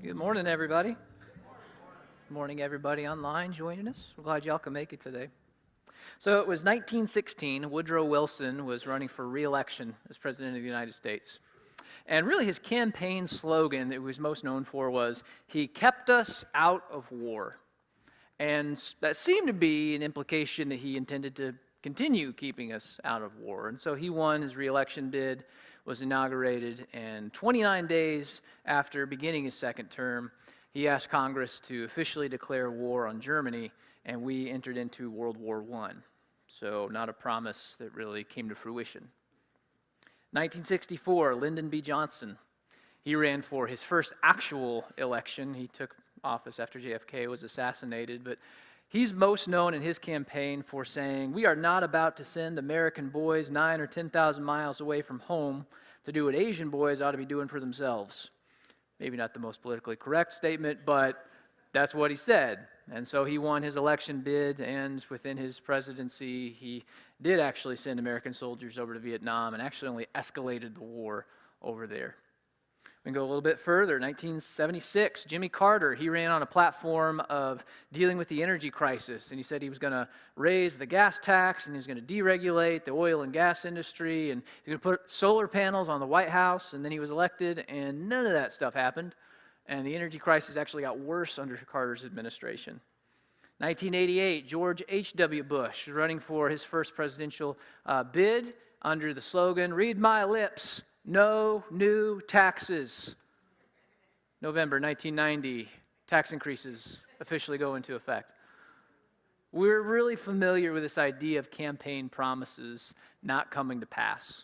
Good morning, everybody. Good morning, everybody online joining us. We're glad y'all can make it today. So it was 1916. Woodrow Wilson was running for re-election as President of the United States. And really his campaign slogan that he was most known for was, "He kept us out of war." And that seemed to be an implication that he intended to continue keeping us out of war. And so he won his re-election bid, was inaugurated, and 29 days after beginning his second term, he asked Congress to officially declare war on Germany, and we entered into World War I. So not a promise that really came to fruition. 1964, Lyndon B. Johnson. He ran for his first actual election. He took office after JFK was assassinated, but he's most known in his campaign for saying, "We are not about to send American boys 9,000 or 10,000 miles away from home to do what Asian boys ought to be doing for themselves." Maybe not the most politically correct statement, but that's what he said. And so he won his election bid, and within his presidency, he did actually send American soldiers over to Vietnam and actually only escalated the war over there. We can go a little bit further. 1976, Jimmy Carter, he ran on a platform of dealing with the energy crisis, and he said he was going to raise the gas tax, and he was going to deregulate the oil and gas industry, and he was going to put solar panels on the White House, and then he was elected, and none of that stuff happened, and the energy crisis actually got worse under Carter's administration. 1988, George H.W. Bush was running for his first presidential bid under the slogan, "Read my lips, no new taxes." November 1990, tax increases officially go into effect. We're really familiar with this idea of campaign promises not coming to pass.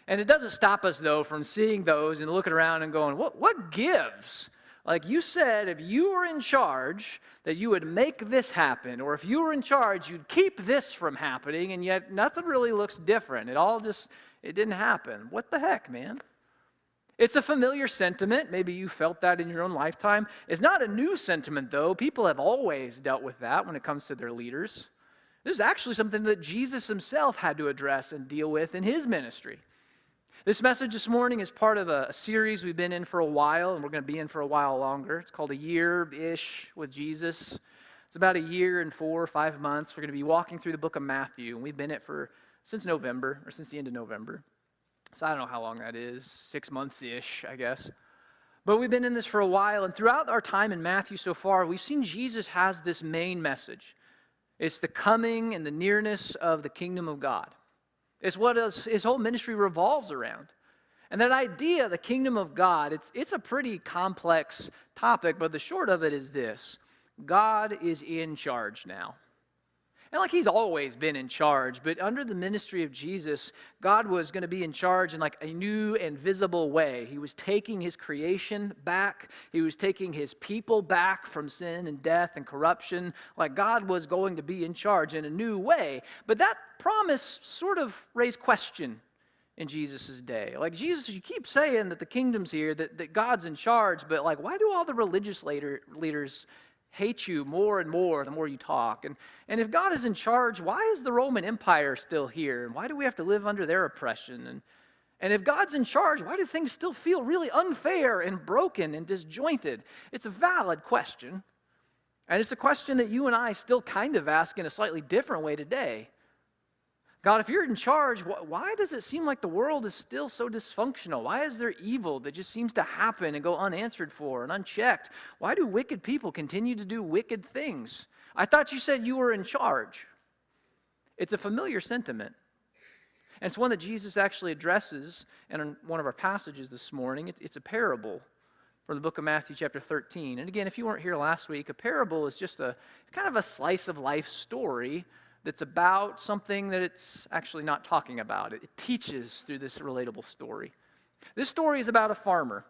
And it doesn't stop us, though, from seeing those and looking around and going, what gives? Like you said, if you were in charge, that you would make this happen, or if you were in charge, you'd keep this from happening, and yet nothing really looks different. It didn't happen. What the heck, man? It's a familiar sentiment. Maybe you felt that in your own lifetime. It's not a new sentiment, though. People have always dealt with that when it comes to their leaders. This is actually something that Jesus himself had to address and deal with in his ministry. This message this morning is part of a series we've been in for a while, and we're going to be in for a while longer. It's called A Year-ish with Jesus. It's about a year and 4 or 5 months. We're going to be walking through the book of Matthew, and we've been in it since November, or since the end of November. So I don't know how long that is, 6 months-ish, I guess. But we've been in this for a while, and throughout our time in Matthew so far, we've seen Jesus has this main message. It's the coming and the nearness of the kingdom of God. It's what his whole ministry revolves around. And that idea, the kingdom of God, it's a pretty complex topic, but the short of it is this: God is in charge now. And like he's always been in charge, but under the ministry of Jesus, God was going to be in charge in like a new and visible way. He was taking his creation back. He was taking his people back from sin and death and corruption. Like God was going to be in charge in a new way. But that promise sort of raised question in Jesus' day. Like, Jesus, you keep saying that the kingdom's here, that God's in charge, but like, why do all the religious leaders hate you more and more the more you talk? And if God is in charge, why is the Roman Empire still here? And why do we have to live under their oppression? And if God's in charge, why do things still feel really unfair and broken and disjointed? It's a valid question. And it's a question that you and I still kind of ask in a slightly different way today. God, if you're in charge, why does it seem like the world is still so dysfunctional? Why is there evil that just seems to happen and go unanswered for and unchecked? Why do wicked people continue to do wicked things? I thought you said you were in charge. It's a familiar sentiment. And it's one that Jesus actually addresses in one of our passages this morning. It's a parable from the book of Matthew chapter 13. And again, if you weren't here last week, a parable is just kind of a slice of life story that's about something that it's actually not talking about. It teaches through this relatable story. This story is about a farmer.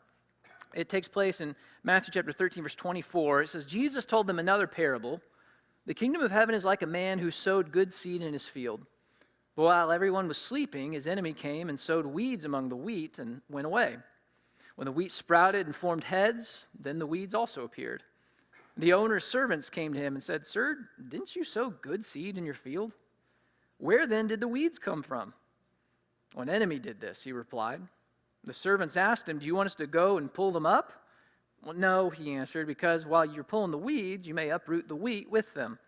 It takes place in Matthew chapter 13, verse 24. It says, Jesus told them another parable. The kingdom of heaven is like a man who sowed good seed in his field. But while everyone was sleeping, his enemy came and sowed weeds among the wheat and went away. When the wheat sprouted and formed heads, then the weeds also appeared. The owner's servants came to him and said, "Sir, didn't you sow good seed in your field? Where then did the weeds come from?" "An enemy did this," he replied. The servants asked him, "Do you want us to go and pull them up?" Well, no, he answered, because while you're pulling the weeds, you may uproot the wheat with them.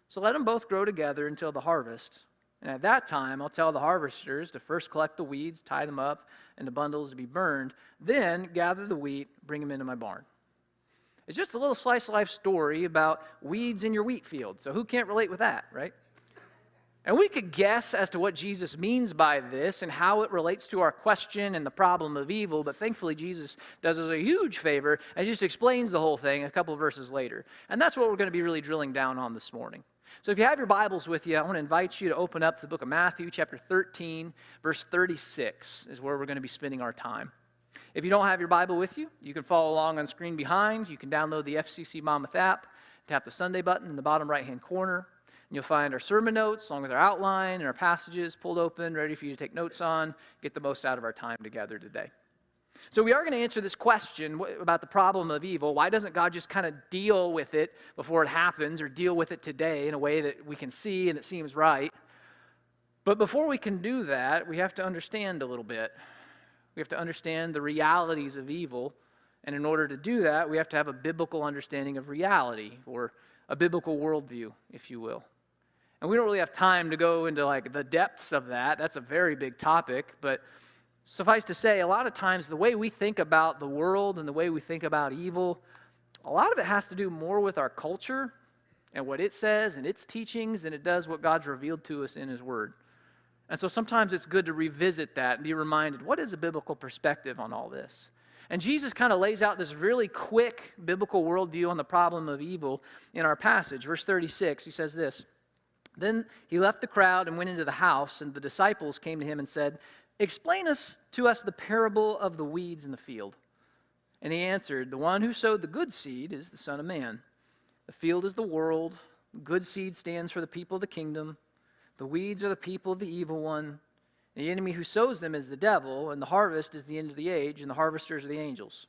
So let them both grow together until the harvest. And at that time, I'll tell the harvesters to first collect the weeds, tie them up into bundles to be burned, then gather the wheat, bring them into my barn. It's just a little slice of life story about weeds in your wheat field. So who can't relate with that, right? And we could guess as to what Jesus means by this and how it relates to our question and the problem of evil, but thankfully Jesus does us a huge favor and just explains the whole thing a couple of verses later. And that's what we're going to be really drilling down on this morning. So if you have your Bibles with you, I want to invite you to open up to the book of Matthew, chapter 13, verse 36 is where we're going to be spending our time. If you don't have your Bible with you, you can follow along on the screen behind. You can download the FCC Monmouth app, tap the Sunday button in the bottom right-hand corner, and you'll find our sermon notes along with our outline and our passages pulled open, ready for you to take notes on, get the most out of our time together today. So we are going to answer this question about the problem of evil. Why doesn't God just kind of deal with it before it happens, or deal with it today in a way that we can see and it seems right? But before we can do that, we have to understand a little bit. We have to understand the realities of evil, and in order to do that, we have to have a biblical understanding of reality, or a biblical worldview, if you will. And we don't really have time to go into like the depths of that. That's a very big topic, but suffice to say, a lot of times the way we think about the world and the way we think about evil, a lot of it has to do more with our culture and what it says and its teachings than it does what God's revealed to us in His Word. And so sometimes it's good to revisit that and be reminded, what is a biblical perspective on all this? And Jesus kind of lays out this really quick biblical worldview on the problem of evil in our passage. Verse 36, he says this: "Then he left the crowd and went into the house, and the disciples came to him and said, 'Explain to us the parable of the weeds in the field.' And he answered, 'The one who sowed the good seed is the Son of Man. The field is the world. The good seed stands for the people of the kingdom. The weeds are the people of the evil one. The enemy who sows them is the devil, and the harvest is the end of the age, and the harvesters are the angels.'"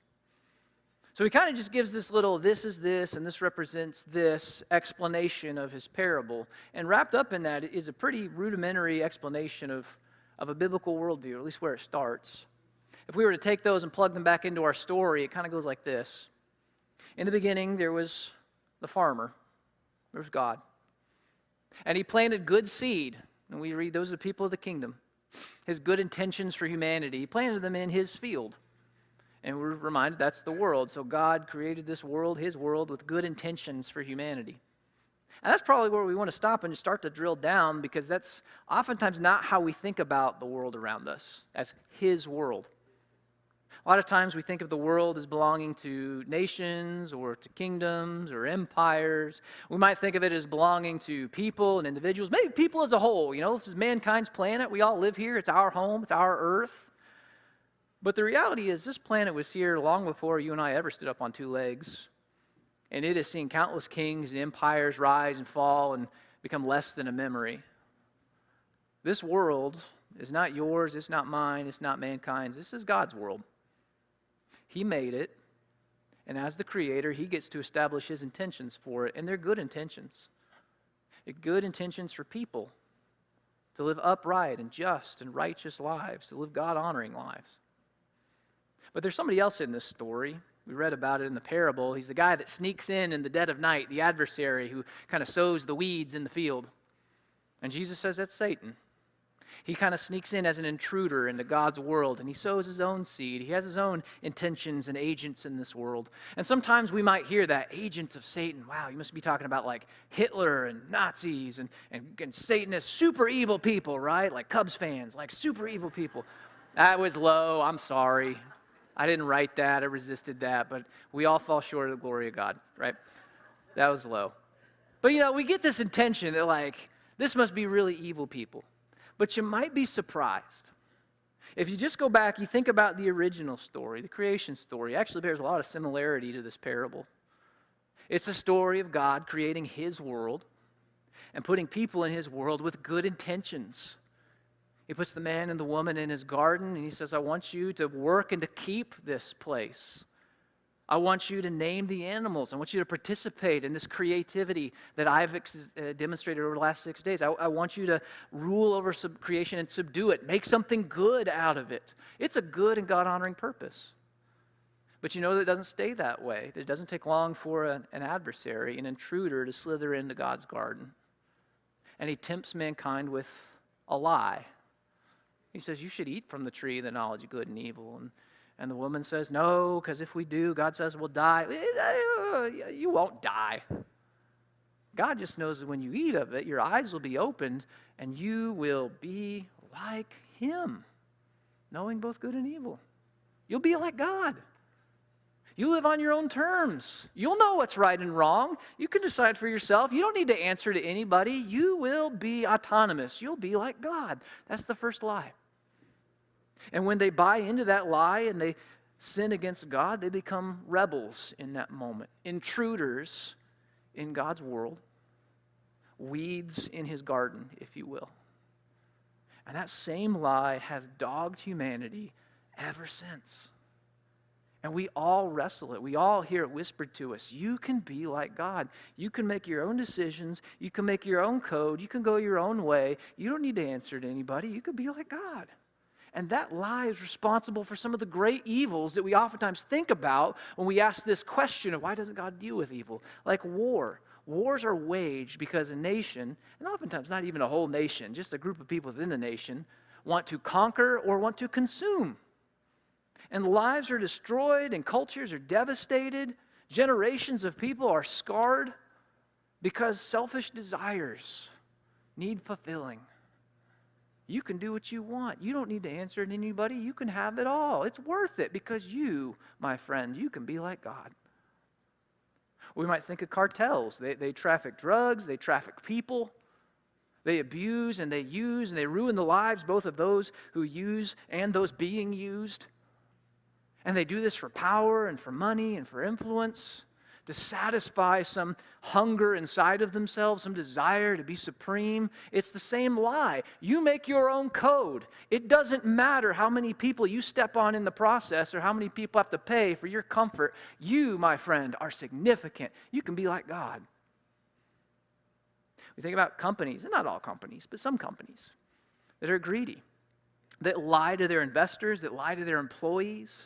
So he kind of just gives this little, this is this, and this represents this explanation of his parable. And wrapped up in that is a pretty rudimentary explanation of a biblical worldview, or at least where it starts. If we were to take those and plug them back into our story, it kind of goes like this. In the beginning, there was the farmer. There was God. And he planted good seed. And we read, those are the people of the kingdom. His good intentions for humanity. He planted them in his field. And we're reminded that's the world. So God created this world, his world, with good intentions for humanity. And that's probably where we want to stop and start to drill down, because that's oftentimes not how we think about the world around us, as his world. A lot of times we think of the world as belonging to nations or to kingdoms or empires. We might think of it as belonging to people and individuals, maybe people as a whole. You know, this is mankind's planet. We all live here. It's our home. It's our earth. But the reality is this planet was here long before you and I ever stood up on two legs. And it has seen countless kings and empires rise and fall and become less than a memory. This world is not yours, it's not mine, it's not mankind's. This is God's world. He made it, and as the creator, he gets to establish his intentions for it, and they're good intentions. They're good intentions for people to live upright and just and righteous lives, to live God-honoring lives. But there's somebody else in this story. We read about it in the parable. He's the guy that sneaks in the dead of night, the adversary who kind of sows the weeds in the field. And Jesus says that's Satan. He kind of sneaks in as an intruder into God's world, and he sows his own seed. He has his own intentions and agents in this world. And sometimes we might hear that, agents of Satan. Wow, you must be talking about like Hitler and Nazis and Satanists, super evil people, right? Like Cubs fans, like super evil people. That was low, I'm sorry. I didn't write that, I resisted that, but we all fall short of the glory of God, right? That was low. But you know, we get this intention that like, this must be really evil people. But you might be surprised. If you just go back, you think about the original story, the creation story, actually bears a lot of similarity to this parable. It's a story of God creating his world and putting people in his world with good intentions. He puts the man and the woman in his garden, and he says, I want you to work and to keep this place. I want you to name the animals. I want you to participate in this creativity that I've demonstrated over the last 6 days. I want you to rule over creation and subdue it. Make something good out of it. It's a good and God-honoring purpose. But you know that it doesn't stay that way. It doesn't take long for an adversary, an intruder, to slither into God's garden. And he tempts mankind with a lie. He says, you should eat from the tree of the knowledge of good and evil. And the woman says, no, because if we do, God says we'll die. You won't die. God just knows that when you eat of it, your eyes will be opened and you will be like him, knowing both good and evil. You'll be like God. You live on your own terms. You'll know what's right and wrong. You can decide for yourself. You don't need to answer to anybody. You will be autonomous. You'll be like God. That's the first lie. And when they buy into that lie and they sin against God, they become rebels in that moment, intruders in God's world, weeds in his garden, if you will. And that same lie has dogged humanity ever since. And we all wrestle it. We all hear it whispered to us. You can be like God. You can make your own decisions. You can make your own code. You can go your own way. You don't need to answer to anybody. You can be like God. And that lie is responsible for some of the great evils that we oftentimes think about when we ask this question of why doesn't God deal with evil? Like war. Wars are waged because a nation, and oftentimes not even a whole nation, just a group of people within the nation, want to conquer or want to consume. And lives are destroyed and cultures are devastated. Generations of people are scarred because selfish desires need fulfilling. You can do what you want. You don't need to answer to anybody. You can have it all. It's worth it because you, my friend, you can be like God. We might think of cartels. They traffic drugs. They traffic people. They abuse and they use and they ruin the lives both of those who use and those being used. And they do this for power and for money and for influence, to satisfy some hunger inside of themselves, some desire to be supreme. It's the same lie. You make your own code. It doesn't matter how many people you step on in the process or how many people have to pay for your comfort. You, my friend, are significant. You can be like God. We think about companies, and not all companies, but some companies that are greedy, that lie to their investors, that lie to their employees,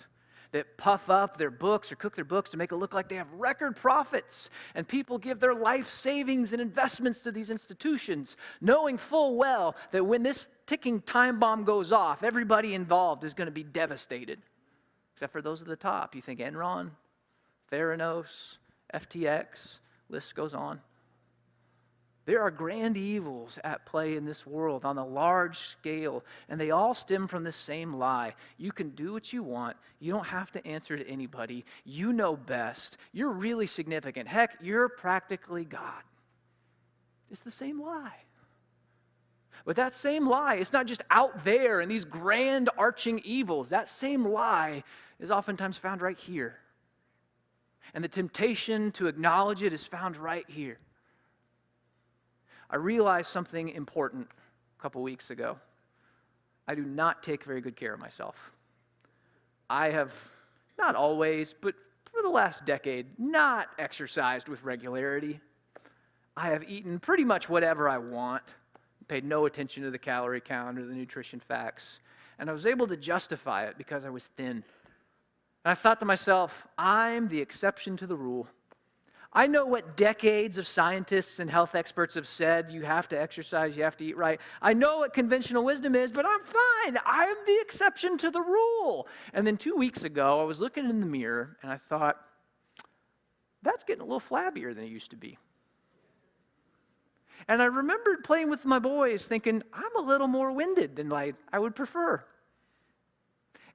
that puff up their books or cook their books to make it look like they have record profits. And people give their life savings and investments to these institutions, knowing full well that when this ticking time bomb goes off, everybody involved is going to be devastated. Except for those at the top. You think Enron, Theranos, FTX, list goes on. There are grand evils at play in this world on a large scale, and they all stem from the same lie. You can do what you want. You don't have to answer to anybody. You know best. You're really significant. Heck, you're practically God. It's the same lie. But that same lie, it's not just out there in these grand arching evils. That same lie is oftentimes found right here. And the temptation to acknowledge it is found right here. I realized something important a couple weeks ago. I do not take very good care of myself. I have, not always, but for the last decade, not exercised with regularity. I have eaten pretty much whatever I want, paid no attention to the calorie count or the nutrition facts, and I was able to justify it because I was thin. And I thought to myself, I'm the exception to the rule. I know what decades of scientists and health experts have said. You have to exercise, you have to eat right. I know what conventional wisdom is, but I'm fine. I'm the exception to the rule. And then 2 weeks ago, I was looking in the mirror, and I thought, that's getting a little flabbier than it used to be. And I remembered playing with my boys, thinking, I'm a little more winded than I would prefer.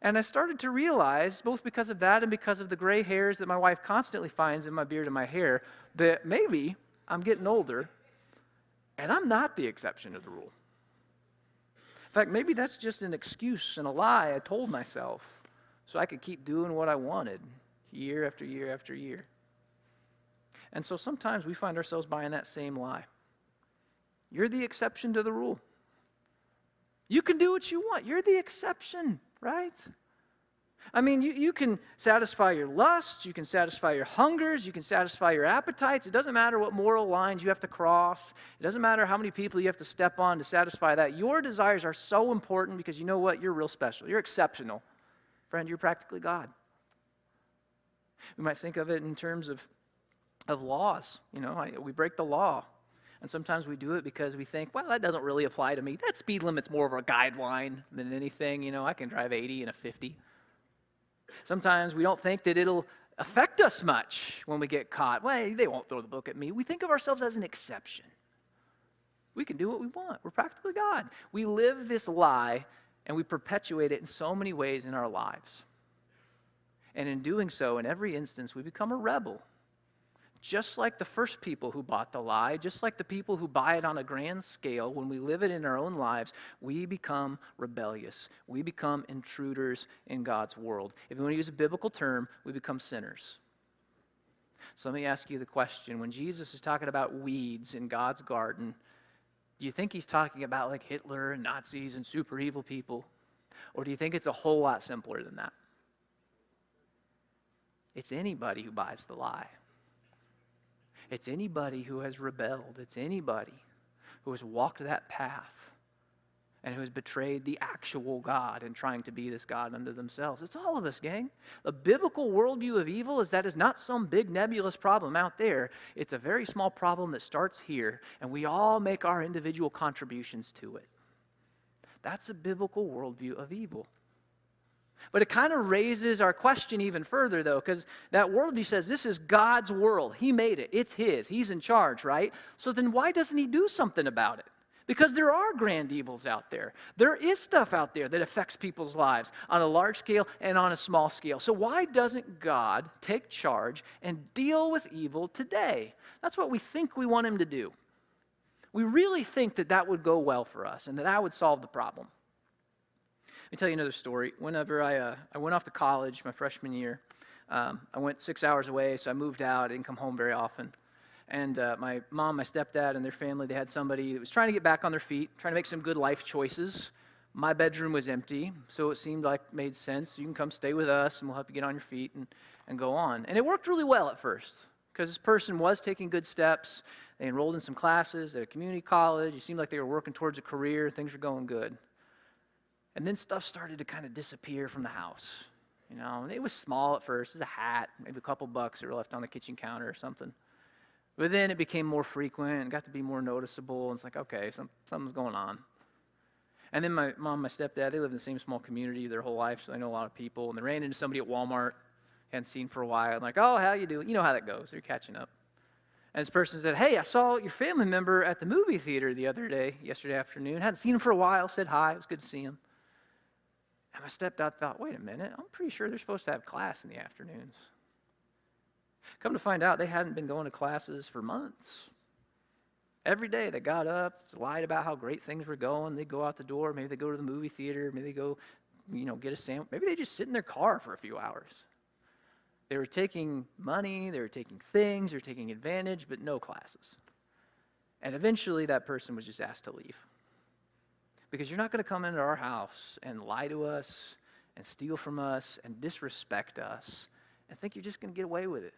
And I started to realize, both because of that and because of the gray hairs that my wife constantly finds in my beard and my hair, that maybe I'm getting older and I'm not the exception to the rule. In fact, maybe that's just an excuse and a lie I told myself so I could keep doing what I wanted year after year after year. And so sometimes we find ourselves buying that same lie. You're the exception to the rule. You can do what you want. You're the exception, right? I mean, you can satisfy your lusts, you can satisfy your hungers, you can satisfy your appetites. It doesn't matter what moral lines you have to cross. It doesn't matter how many people you have to step on to satisfy that. Your desires are so important because you know what? You're real special. You're exceptional. Friend, you're practically God. We might think of it in terms of laws. We break the law. And sometimes we do it because we think, well, that doesn't really apply to me. That speed limit's more of a guideline than anything. I can drive 80 in a 50. Sometimes we don't think that it'll affect us much when we get caught. Well, they won't throw the book at me. We think of ourselves as an exception. We can do what we want. We're practically God. We live this lie, and we perpetuate it in so many ways in our lives. And in doing so, in every instance, we become a rebel. Just like the first people who bought the lie, just like the people who buy it on a grand scale, when we live it in our own lives, we become rebellious. We become intruders in God's world. If you want to use a biblical term, we become sinners. So let me ask you the question. When Jesus is talking about weeds in God's garden, do you think he's talking about like Hitler and Nazis and super evil people? Or do you think it's a whole lot simpler than that? It's anybody who buys the lie. It's anybody who has rebelled. It's anybody who has walked that path and who has betrayed the actual God in trying to be this God unto themselves. It's all of us, gang. The biblical worldview of evil is that it's not some big nebulous problem out there. It's a very small problem that starts here, and we all make our individual contributions to it. That's a biblical worldview of evil. But it kind of raises our question even further, though, because that worldview says this is God's world. He made it. It's his. He's in charge, right? So then why doesn't he do something about it? Because there are grand evils out there. There is stuff out there that affects people's lives on a large scale and on a small scale. So why doesn't God take charge and deal with evil today? That's what we think we want him to do. We really think that that would go well for us and that would solve the problem. Let me tell you another story. Whenever I went off to college my freshman year, I went 6 hours away, so I moved out. I didn't come home very often. And my mom, my stepdad, and their family, they had somebody that was trying to get back on their feet, trying to make some good life choices. My bedroom was empty, so it seemed like it made sense. You can come stay with us, and we'll help you get on your feet and go on. And it worked really well at first, because this person was taking good steps. They enrolled in some classes at a community college. It seemed like they were working towards a career. Things were going good. And then stuff started to kind of disappear from the house. And it was small at first. It was a hat, maybe a couple bucks that were left on the kitchen counter or something. But then it became more frequent and got to be more noticeable. And it's like, okay, something's going on. And then my mom, my stepdad, they lived in the same small community their whole life, so they know a lot of people. And they ran into somebody at Walmart, hadn't seen for a while. I'm like, oh, how you doing? You know how that goes. They're catching up. And this person said, hey, I saw your family member at the movie theater the other day, yesterday afternoon. Hadn't seen him for a while, said hi. It was good to see him. And my stepdad thought, wait a minute, I'm pretty sure they're supposed to have class in the afternoons. Come to find out, they hadn't been going to classes for months. Every day they got up, lied about how great things were going. They'd go out the door. Maybe they go to the movie theater. Maybe they go, get a sandwich. Maybe they just sit in their car for a few hours. They were taking money. They were taking things. They were taking advantage, but no classes. And eventually that person was just asked to leave. Because you're not going to come into our house and lie to us and steal from us and disrespect us and think you're just going to get away with it.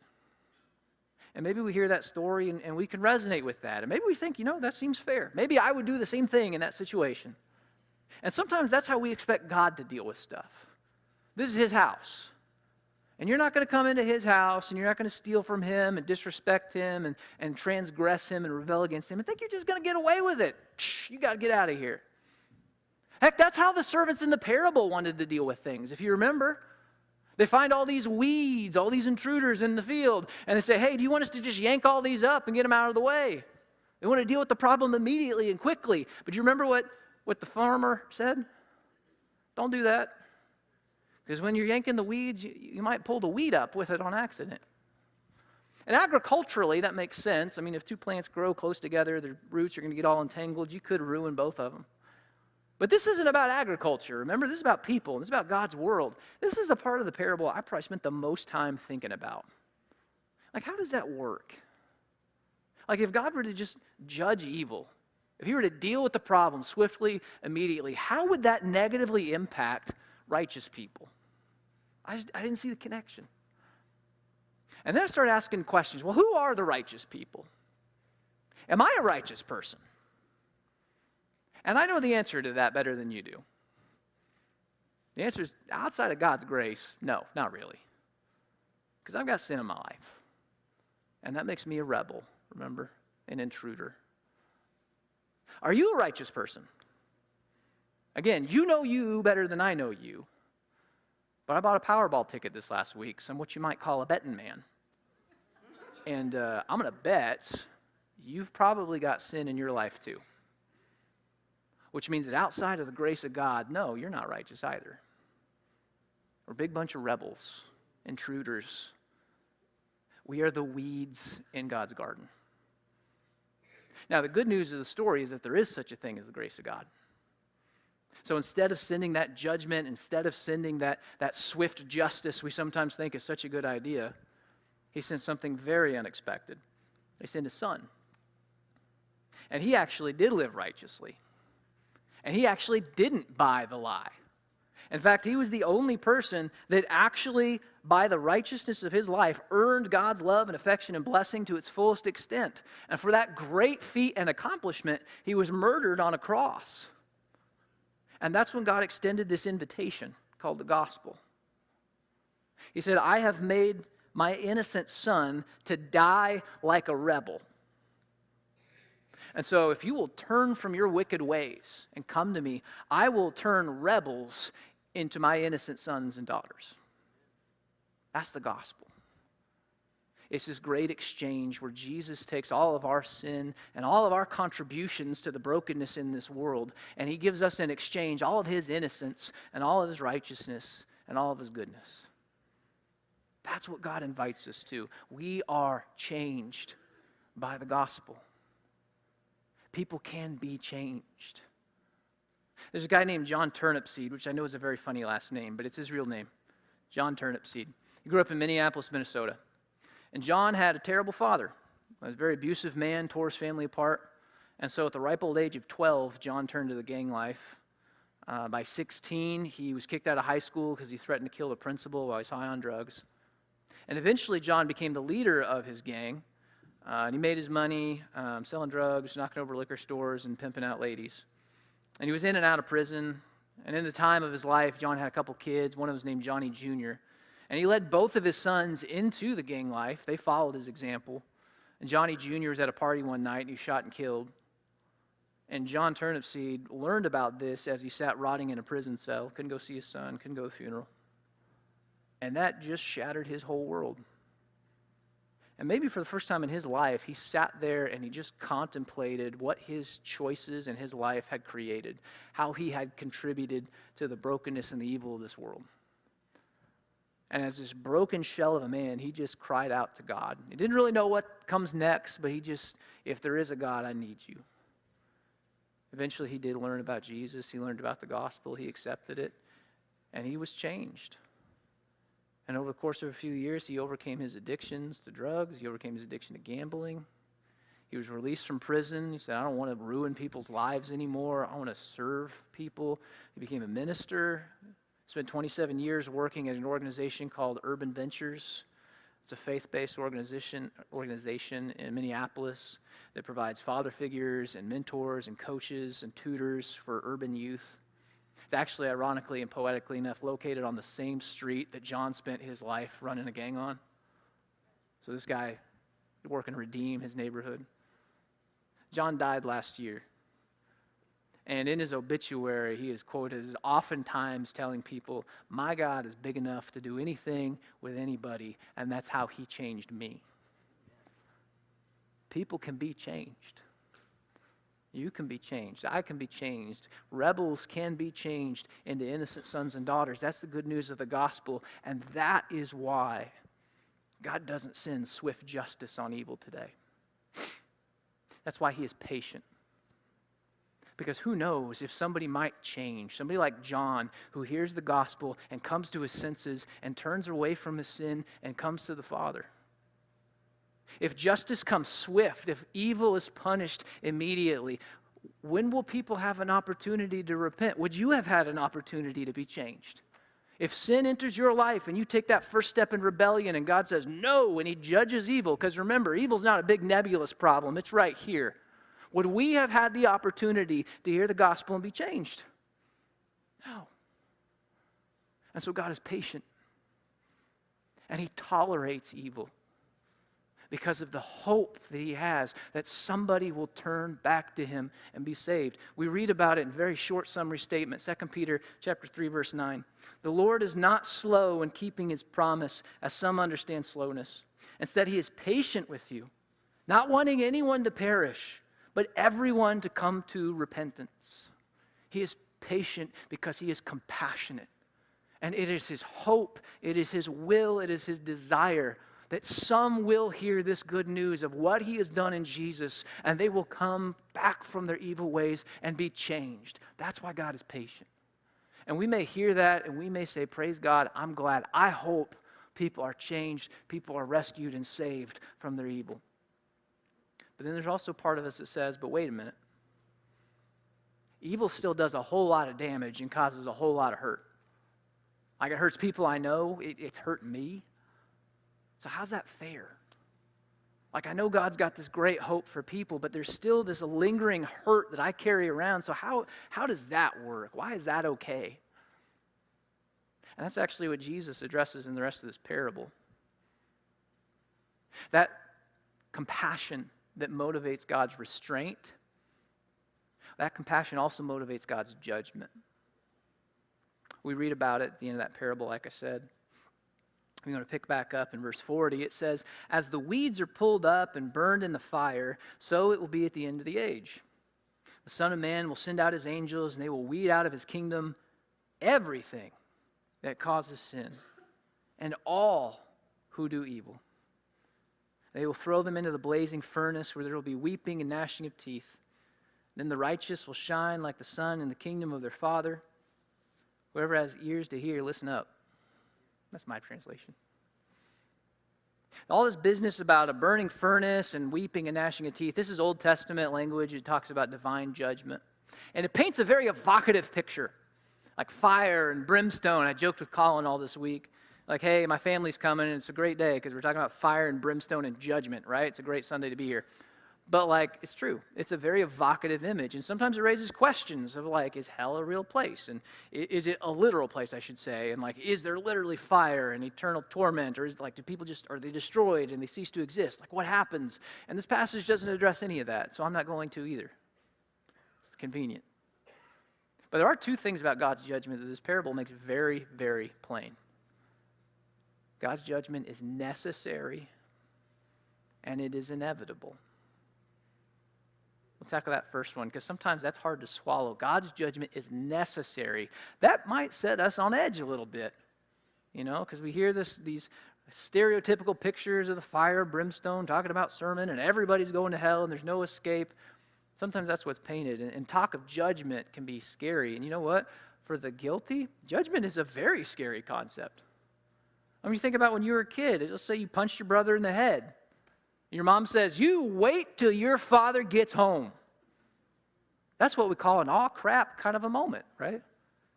And maybe we hear that story and we can resonate with that. And maybe we think, that seems fair. Maybe I would do the same thing in that situation. And sometimes that's how we expect God to deal with stuff. This is his house. And you're not going to come into his house and you're not going to steal from him and disrespect him and transgress him and rebel against him and think you're just going to get away with it. You got to get out of here. Heck, that's how the servants in the parable wanted to deal with things. If you remember, they find all these weeds, all these intruders in the field, and they say, hey, do you want us to just yank all these up and get them out of the way? They want to deal with the problem immediately and quickly. But do you remember what the farmer said? Don't do that. Because when you're yanking the weeds, you might pull the weed up with it on accident. And agriculturally, that makes sense. I mean, if two plants grow close together, their roots are going to get all entangled. You could ruin both of them. But this isn't about agriculture. Remember, this is about people. This is about God's world. This is a part of the parable I probably spent the most time thinking about. Like, how does that work? Like, if God were to just judge evil, if he were to deal with the problem swiftly, immediately, how would that negatively impact righteous people? I didn't see the connection. And then I started asking questions. Well, who are the righteous people? Am I a righteous person? And I know the answer to that better than you do. The answer is, outside of God's grace, no, not really. Because I've got sin in my life. And that makes me a rebel, remember? An intruder. Are you a righteous person? Again, you know you better than I know you. But I bought a Powerball ticket this last week, so I'm what you might call a betting man. And I'm going to bet you've probably got sin in your life too. Which means that outside of the grace of God, no, you're not righteous either. We're a big bunch of rebels, intruders. We are the weeds in God's garden. Now, the good news of the story is that there is such a thing as the grace of God. So instead of sending that judgment, instead of sending that swift justice we sometimes think is such a good idea, he sent something very unexpected. He sent his son. And he actually did live righteously. And he actually didn't buy the lie. In fact, he was the only person that actually, by the righteousness of his life, earned God's love and affection and blessing to its fullest extent. And for that great feat and accomplishment, he was murdered on a cross. And that's when God extended this invitation called the gospel. He said, I have made my innocent son to die like a rebel. And so if you will turn from your wicked ways and come to me, I will turn rebels into my innocent sons and daughters. That's the gospel. It's this great exchange where Jesus takes all of our sin and all of our contributions to the brokenness in this world, and he gives us in exchange all of his innocence and all of his righteousness and all of his goodness. That's what God invites us to. We are changed by the gospel. People can be changed. There's a guy named John Turnipseed, which I know is a very funny last name, but it's his real name, John Turnipseed. He grew up in Minneapolis, Minnesota. And John had a terrible father. He was a very abusive man, tore his family apart. And so at the ripe old age of 12, John turned to the gang life. By 16, he was kicked out of high school because he threatened to kill the principal while he was high on drugs. And eventually, John became the leader of his gang. And he made his money selling drugs, knocking over liquor stores, and pimping out ladies. And he was in and out of prison. And in the time of his life, John had a couple kids. One of them was named Johnny Jr. And he led both of his sons into the gang life. They followed his example. And Johnny Jr. was at a party one night, and he was shot and killed. And John Turnipseed learned about this as he sat rotting in a prison cell. Couldn't go see his son, couldn't go to the funeral. And that just shattered his whole world. And maybe for the first time in his life, he sat there and he just contemplated what his choices in his life had created, how he had contributed to the brokenness and the evil of this world. And as this broken shell of a man, he just cried out to God. He didn't really know what comes next, but he just, if there is a God, I need you. Eventually, he did learn about Jesus. He learned about the gospel. He accepted it, and he was changed. And over the course of a few years, he overcame his addictions to drugs. He overcame his addiction to gambling. He was released from prison. He said, I don't want to ruin people's lives anymore. I want to serve people. He became a minister. Spent 27 years working at an organization called Urban Ventures. It's a faith-based organization in Minneapolis that provides father figures and mentors and coaches and tutors for urban youth. It's actually, ironically and poetically enough, located on the same street that John spent his life running a gang on. So this guy working to redeem his neighborhood. John died last year. And in his obituary, he is quoted as oftentimes telling people, my God is big enough to do anything with anybody, and that's how he changed me. People can be changed. You can be changed. I can be changed. Rebels can be changed into innocent sons and daughters. That's the good news of the gospel, and that is why God doesn't send swift justice on evil today. That's why he is patient. Because who knows if somebody might change, somebody like John who hears the gospel and comes to his senses and turns away from his sin and comes to the Father. If justice comes swift, if evil is punished immediately, when will people have an opportunity to repent? Would you have had an opportunity to be changed? If sin enters your life and you take that first step in rebellion and God says no and he judges evil, because remember, evil's not a big nebulous problem, it's right here. Would we have had the opportunity to hear the gospel and be changed? No. And so God is patient. and he tolerates evil because of the hope that he has that somebody will turn back to him and be saved. We read about it in a very short summary statement, 2 Peter chapter 3, verse 9. The Lord is not slow in keeping his promise, as some understand slowness. Instead, he is patient with you, not wanting anyone to perish, but everyone to come to repentance. He is patient because he is compassionate. And it is his hope, it is his will, it is his desire that some will hear this good news of what he has done in Jesus, and they will come back from their evil ways and be changed. That's why God is patient. And we may hear that and we may say, praise God, I'm glad. I hope people are changed, people are rescued and saved from their evil. But then there's also part of us that says, but wait a minute. Evil still does a whole lot of damage and causes a whole lot of hurt. Like it hurts people I know, it's hurt me. So how's that fair? Like I know God's got this great hope for people, but there's still this lingering hurt that I carry around. So how does that work? Why is that okay? And that's actually what Jesus addresses in the rest of this parable. That compassion that motivates God's restraint, that compassion also motivates God's judgment. We read about it at the end of that parable, like I said. We're going to pick back up in verse 40. It says, as the weeds are pulled up and burned in the fire, so it will be at the end of the age. The Son of Man will send out his angels, and they will weed out of his kingdom everything that causes sin, and all who do evil. They will throw them into the blazing furnace, where there will be weeping and gnashing of teeth. Then the righteous will shine like the sun in the kingdom of their Father. Whoever has ears to hear, listen up. That's my translation. All this business about a burning furnace and weeping and gnashing of teeth, this is Old Testament language. It talks about divine judgment. And it paints a very evocative picture, like fire and brimstone. I joked with Colin all this week, like, hey, my family's coming, and it's a great day because we're talking about fire and brimstone and judgment, right? It's a great Sunday to be here. But, like, it's true. It's a very evocative image. And sometimes it raises questions of, like, is hell a real place? And is it a literal place, I should say? And, like, is there literally fire and eternal torment? Or is it, like, are they destroyed and they cease to exist? Like, what happens? And this passage doesn't address any of that, so I'm not going to either. It's convenient. But there are two things about God's judgment that this parable makes very, very plain. God's judgment is necessary, and it is inevitable. We'll tackle that first one because sometimes that's hard to swallow. God's judgment is necessary. That might set us on edge a little bit, because we hear these stereotypical pictures of the fire, brimstone, talking about sermon, and everybody's going to hell and there's no escape. Sometimes that's what's painted. And talk of judgment can be scary. And you know what? For the guilty, judgment is a very scary concept. I mean, you think about when you were a kid. Let's say you punched your brother in the head. Your mom says, you wait till your father gets home. That's what we call an aw crap kind of a moment, right?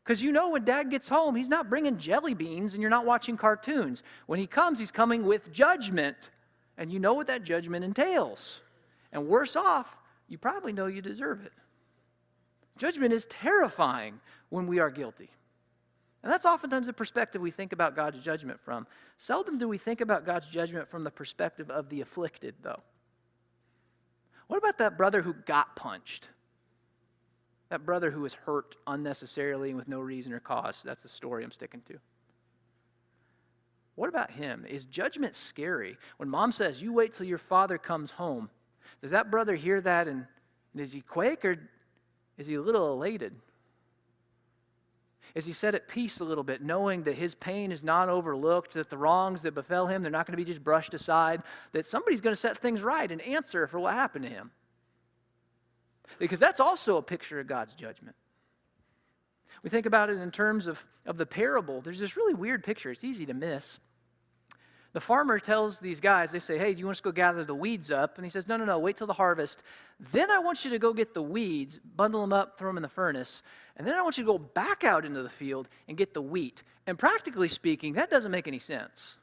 Because when dad gets home, he's not bringing jelly beans and you're not watching cartoons. When he comes, he's coming with judgment. And you know what that judgment entails. And worse off, you probably know you deserve it. Judgment is terrifying when we are guilty. And that's oftentimes the perspective we think about God's judgment from. Seldom do we think about God's judgment from the perspective of the afflicted, though. What about that brother who got punched? That brother who was hurt unnecessarily and with no reason or cause. That's the story I'm sticking to. What about him? Is judgment scary? When mom says, you wait till your father comes home, does that brother hear that and does he quake or is he a little elated? Is he set at peace a little bit, knowing that his pain is not overlooked, that the wrongs that befell him, they're not going to be just brushed aside, that somebody's going to set things right and answer for what happened to him? Because that's also a picture of God's judgment. We think about it in terms of the parable. There's this really weird picture. It's easy to miss. The farmer tells these guys, they say, hey, do you want us to go gather the weeds up? And he says, no, wait till the harvest. Then I want you to go get the weeds, bundle them up, throw them in the furnace. And then I want you to go back out into the field and get the wheat. And practically speaking, that doesn't make any sense.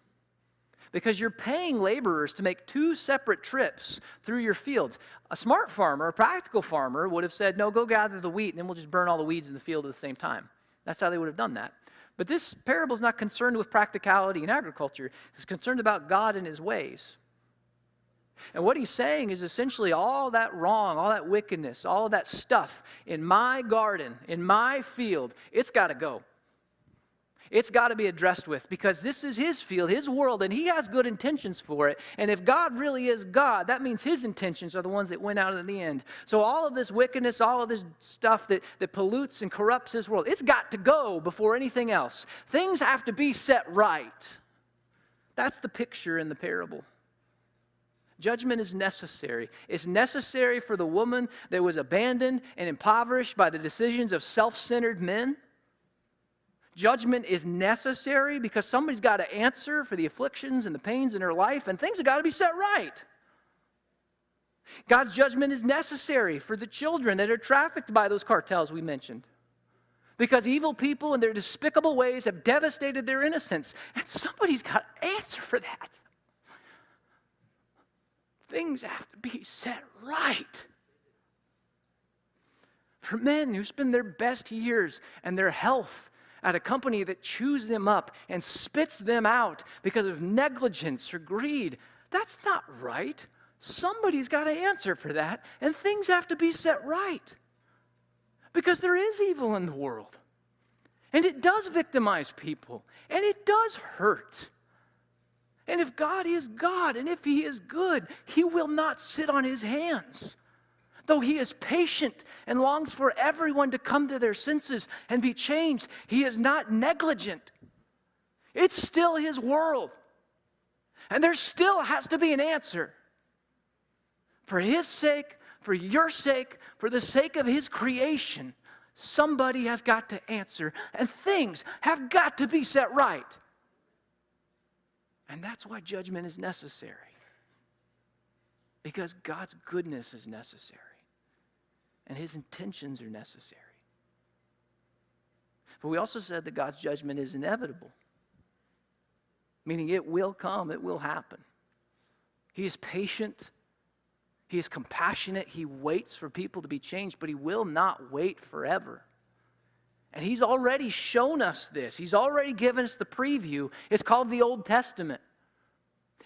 Because you're paying laborers to make two separate trips through your fields. A smart farmer, a practical farmer, would have said, no, go gather the wheat, and then we'll just burn all the weeds in the field at the same time. That's how they would have done that. But this parable is not concerned with practicality in agriculture. It's concerned about God and his ways. And what he's saying is essentially all that wrong, all that wickedness, all of that stuff in my garden, in my field, it's got to go. It's got to be addressed with, because this is his field, his world, and he has good intentions for it. And if God really is God, that means his intentions are the ones that win out in the end. So all of this wickedness, all of this stuff that pollutes and corrupts his world, it's got to go before anything else. Things have to be set right. That's the picture in the parable. Judgment is necessary. It's necessary for the woman that was abandoned and impoverished by the decisions of self-centered men. Judgment is necessary because somebody's got to answer for the afflictions and the pains in her life, and things have got to be set right. God's judgment is necessary for the children that are trafficked by those cartels we mentioned, because evil people in their despicable ways have devastated their innocence, and somebody's got to answer for that. Things have to be set right. For men who spend their best years and their health at a company that chews them up and spits them out because of negligence or greed, that's not right. Somebody's got to answer for that, and things have to be set right. Because there is evil in the world, and it does victimize people, and it does hurt. And if God is God, and if he is good, he will not sit on his hands. Though he is patient and longs for everyone to come to their senses and be changed, he is not negligent. It's still his world. And there still has to be an answer. For his sake, for your sake, for the sake of his creation, somebody has got to answer, and things have got to be set right. And that's why judgment is necessary. Because God's goodness is necessary. And his intentions are necessary. But we also said that God's judgment is inevitable. Meaning it will come, it will happen. He is patient. He is compassionate. He waits for people to be changed, but he will not wait forever. And he's already shown us this. He's already given us the preview. It's called the Old Testament.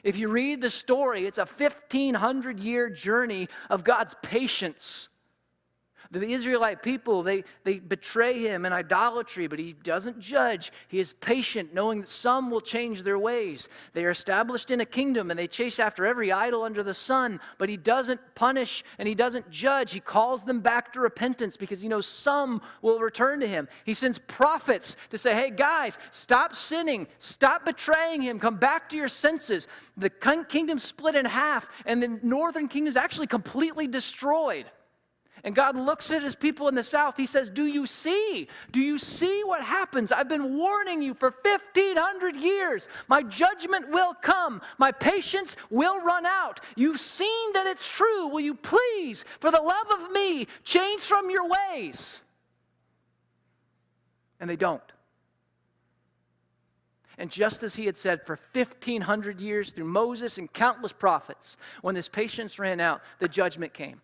If you read the story, it's a 1,500-year journey of God's patience. The Israelite people, they betray him in idolatry, but he doesn't judge. He is patient, knowing that some will change their ways. They are established in a kingdom, and they chase after every idol under the sun, but he doesn't punish and he doesn't judge. He calls them back to repentance because he knows some will return to him. He sends prophets to say, hey guys, stop sinning, stop betraying him, come back to your senses. The kingdom split in half, and the northern kingdom is actually completely destroyed. And God looks at his people in the south. He says, do you see? Do you see what happens? I've been warning you for 1,500 years. My judgment will come. My patience will run out. You've seen that it's true. Will you please, for the love of me, change from your ways? And they don't. And just as he had said for 1,500 years through Moses and countless prophets, when this patience ran out, the judgment came.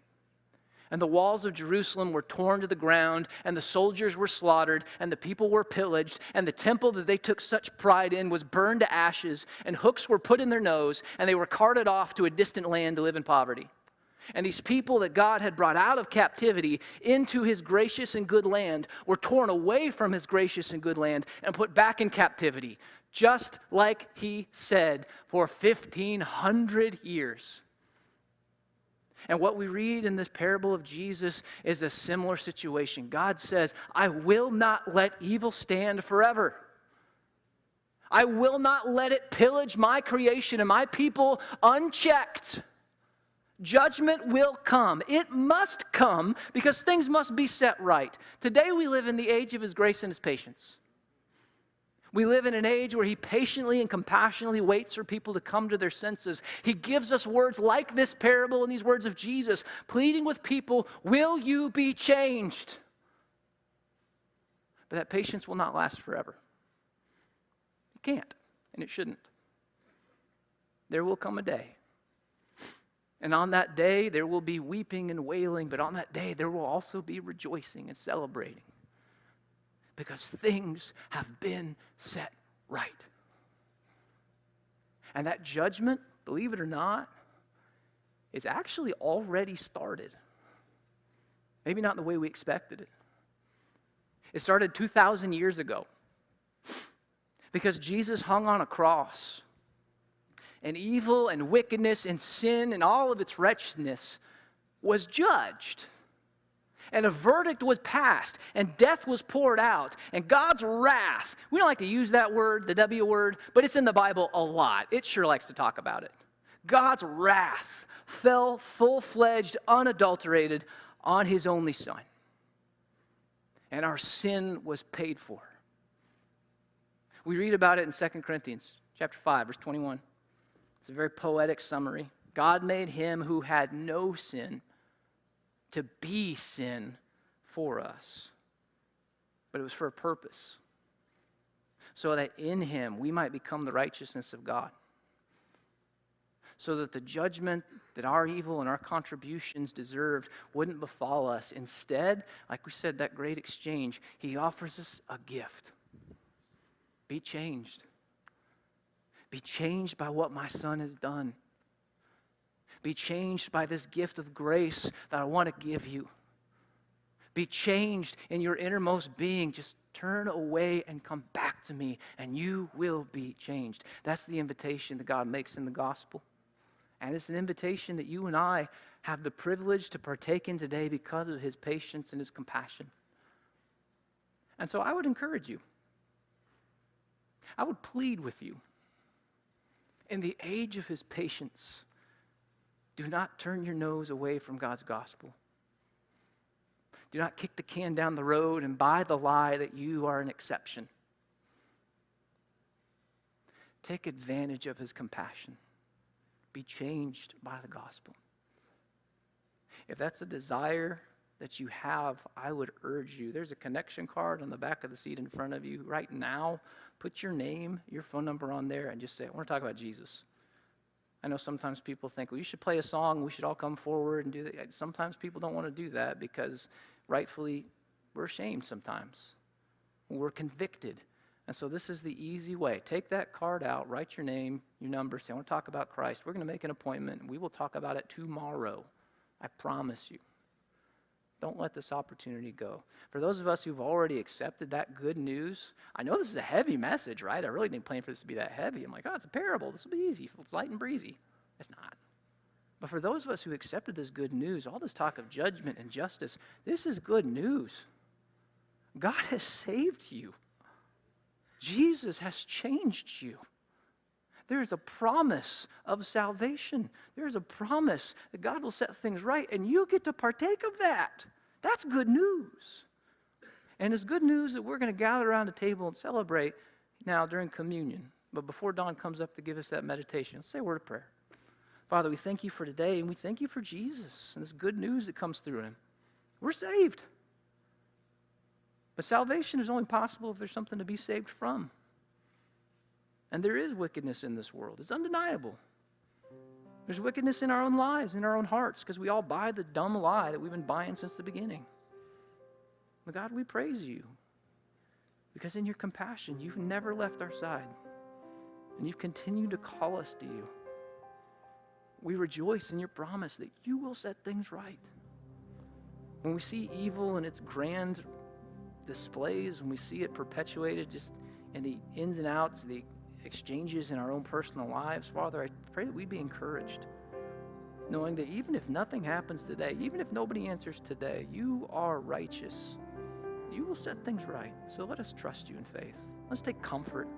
And the walls of Jerusalem were torn to the ground, and the soldiers were slaughtered, and the people were pillaged, and the temple that they took such pride in was burned to ashes, and hooks were put in their nose, and they were carted off to a distant land to live in poverty. And these people that God had brought out of captivity into his gracious and good land were torn away from his gracious and good land and put back in captivity, just like he said, for 1,500 years. And what we read in this parable of Jesus is a similar situation. God says, I will not let evil stand forever. I will not let it pillage my creation and my people unchecked. Judgment will come. It must come because things must be set right. Today we live in the age of his grace and his patience. We live in an age where he patiently and compassionately waits for people to come to their senses. He gives us words like this parable and these words of Jesus, pleading with people, will you be changed? But that patience will not last forever. It can't, and it shouldn't. There will come a day. And on that day, there will be weeping and wailing, but on that day, there will also be rejoicing and celebrating. because things have been set right. And that judgment, believe it or not, it's actually already started. Maybe not the way we expected it. It started 2,000 years ago because Jesus hung on a cross. And evil and wickedness and sin and all of its wretchedness was judged. And a verdict was passed, and death was poured out, and God's wrath, we don't like to use that word, the W word, but it's in the Bible a lot. It sure likes to talk about it. God's wrath fell full-fledged, unadulterated on his only Son. And our sin was paid for. We read about it in 2 Corinthians chapter 5, verse 21. It's a very poetic summary. God made him who had no sin to be sin for us. But it was for a purpose. So that in him we might become the righteousness of God. So that the judgment that our evil and our contributions deserved wouldn't befall us. Instead, like we said, that great exchange, he offers us a gift. Be changed. Be changed by what my Son has done. Be changed by this gift of grace that I want to give you. Be changed in your innermost being. Just turn away and come back to me, and you will be changed. That's the invitation that God makes in the gospel. And it's an invitation that you and I have the privilege to partake in today because of his patience and his compassion. And so I would encourage you. I would plead with you. In the age of his patience, do not turn your nose away from God's gospel. Do not kick the can down the road and buy the lie that you are an exception. Take advantage of his compassion. Be changed by the gospel. If that's a desire that you have, I would urge you. There's a connection card on the back of the seat in front of you right now. Put your name, your phone number on there, and just say, I want to talk about Jesus. I know sometimes people think, well, you should play a song, we should all come forward and do that. Sometimes people don't want to do that because rightfully we're ashamed sometimes. We're convicted. And so this is the easy way. Take that card out, write your name, your number, say, I want to talk about Christ. We're going to make an appointment, and we will talk about it tomorrow. I promise you. Don't let this opportunity go. For those of us who've already accepted that good news, I know this is a heavy message, right? I really didn't plan for this to be that heavy. I'm like, oh, it's a parable. This will be easy. It's light and breezy. It's not. But for those of us who accepted this good news, all this talk of judgment and justice, this is good news. God has saved you. Jesus has changed you. There is a promise of salvation. There is a promise that God will set things right, and you get to partake of that. That's good news. And it's good news that we're going to gather around a table and celebrate now during communion. But before Don comes up to give us that meditation, let's say a word of prayer. Father, we thank you for today, and we thank you for Jesus and this good news that comes through him. We're saved. But salvation is only possible if there's something to be saved from. And there is wickedness in this world. It's undeniable. There's wickedness in our own lives, in our own hearts, because we all buy the dumb lie that we've been buying since the beginning. But God, we praise you because in your compassion, you've never left our side. And you've continued to call us to you. We rejoice in your promise that you will set things right. When we see evil in its grand displays, when we see it perpetuated just in the ins and outs, the exchanges in our own personal lives, Father, I pray that we'd be encouraged, knowing that even if nothing happens today, even if nobody answers today, you are righteous. You will set things right. So let us trust you in faith. Let's take comfort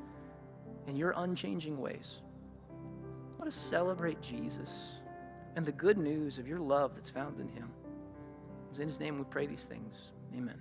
in your unchanging ways. Let us celebrate Jesus and the good news of your love that's found in him. In his name we pray these things. Amen.